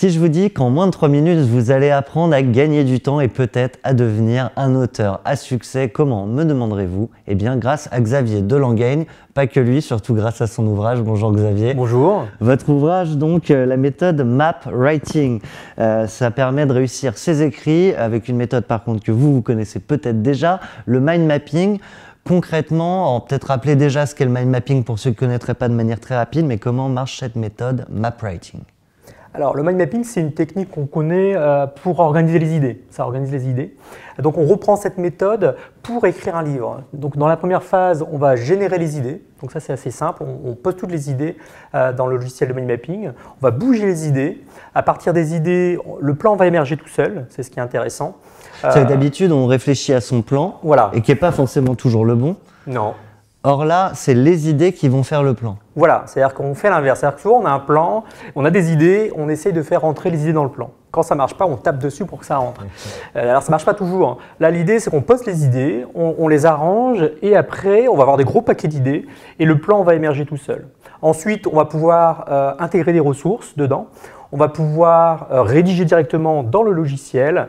Si je vous dis qu'en moins de 3 minutes, vous allez apprendre à gagner du temps et peut-être à devenir un auteur à succès, comment, me demanderez-vous? Eh bien, grâce à Xavier Delangagne, pas que lui, surtout grâce à son ouvrage. Bonjour Xavier. Bonjour. Votre ouvrage, donc, la méthode Map Writing. Ça permet de réussir ses écrits avec une méthode, par contre, que vous connaissez peut-être déjà, le mind mapping. Concrètement, on peut-être rappeler déjà ce qu'est le mind mapping pour ceux qui ne connaîtraient pas de manière très rapide, mais comment marche cette méthode Map Writing? Alors, le mind mapping, c'est une technique qu'on connaît pour organiser les idées. Ça organise les idées. Donc, on reprend cette méthode pour écrire un livre. Donc, dans la première phase, on va générer les idées. Donc, ça, c'est assez simple. On pose toutes les idées dans le logiciel de mind mapping. On va bouger les idées. À partir des idées, le plan va émerger tout seul. C'est ce qui est intéressant. D'habitude, on réfléchit à son plan voilà. Et qui n'est pas forcément toujours le bon. Non. Or là, c'est les idées qui vont faire le plan. Voilà, c'est-à-dire qu'on fait l'inverse. C'est-à-dire que souvent, on a un plan, on a des idées, on essaye de faire rentrer les idées dans le plan. Quand ça ne marche pas, on tape dessus pour que ça rentre. Alors, ça ne marche pas toujours, hein. Là, l'idée, c'est qu'on poste les idées, on les arrange et après, on va avoir des gros paquets d'idées et le plan va émerger tout seul. Ensuite, on va pouvoir intégrer des ressources dedans. On va pouvoir rédiger directement dans le logiciel.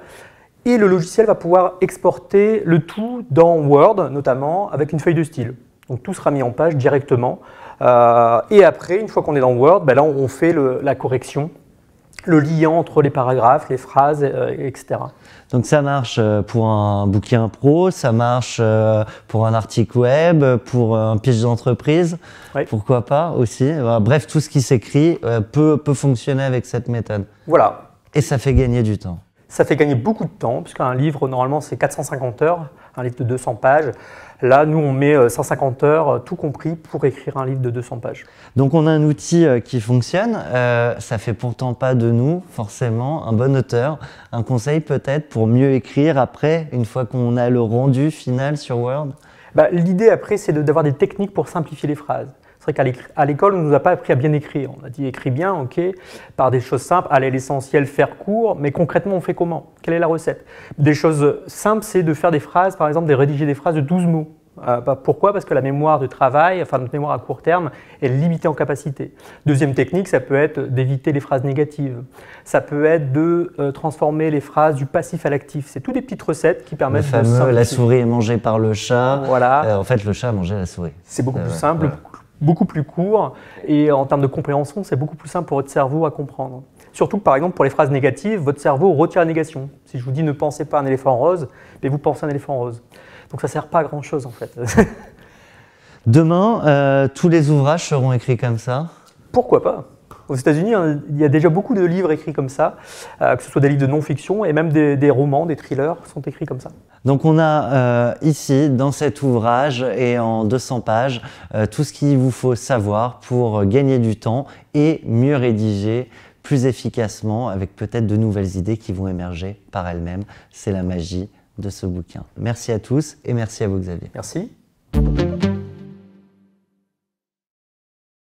Et le logiciel va pouvoir exporter le tout dans Word, notamment, avec une feuille de style. Donc tout sera mis en page directement. Et après, une fois qu'on est dans Word, ben là, on fait la correction, le lien entre les paragraphes, les phrases, etc. Donc ça marche pour un bouquin pro, ça marche pour un article web, pour un pitch d'entreprise, oui. Pourquoi pas aussi. Bref, tout ce qui s'écrit peut fonctionner avec cette méthode. Voilà. Et ça fait gagner du temps. Ça fait gagner beaucoup de temps, puisqu'un livre, normalement, c'est 450 heures, un livre de 200 pages. Là, nous, on met 150 heures, tout compris, pour écrire un livre de 200 pages. Donc, on a un outil qui fonctionne. Ça fait pourtant pas de nous, forcément, un bon auteur. Un conseil peut-être pour mieux écrire après, une fois qu'on a le rendu final sur Word? L'idée, après, c'est d'avoir des techniques pour simplifier les phrases. C'est vrai qu'à l'école, on ne nous a pas appris à bien écrire. On a dit écris bien, ok, par des choses simples, aller à l'essentiel, faire court, mais concrètement, on fait comment? Quelle est la recette? Des choses simples, c'est de faire des phrases, par exemple, de rédiger des phrases de 12 mots. Pourquoi? Parce que la mémoire de travail, enfin notre mémoire à court terme, est limitée en capacité. Deuxième technique, ça peut être d'éviter les phrases négatives. Ça peut être de transformer les phrases du passif à l'actif. C'est toutes des petites recettes qui permettent le fameux, la souris est mangée par le chat. Voilà. En fait, le chat a mangé la souris. C'est beaucoup plus simple. Ouais. Beaucoup plus court et en termes de compréhension, c'est beaucoup plus simple pour votre cerveau à comprendre. Surtout, par exemple, pour les phrases négatives, votre cerveau retire la négation. Si je vous dis ne pensez pas à un éléphant rose, mais vous pensez à un éléphant rose. Donc ça ne sert pas à grand chose en fait. Demain, tous les ouvrages seront écrits comme ça? Pourquoi pas? Aux États-Unis, il y a déjà beaucoup de livres écrits comme ça, que ce soit des livres de non-fiction et même des romans, des thrillers sont écrits comme ça. Donc on a ici, dans cet ouvrage et en 200 pages, tout ce qu'il vous faut savoir pour gagner du temps et mieux rédiger plus efficacement avec peut-être de nouvelles idées qui vont émerger par elles-mêmes. C'est la magie de ce bouquin. Merci à tous et merci à vous Xavier. Merci.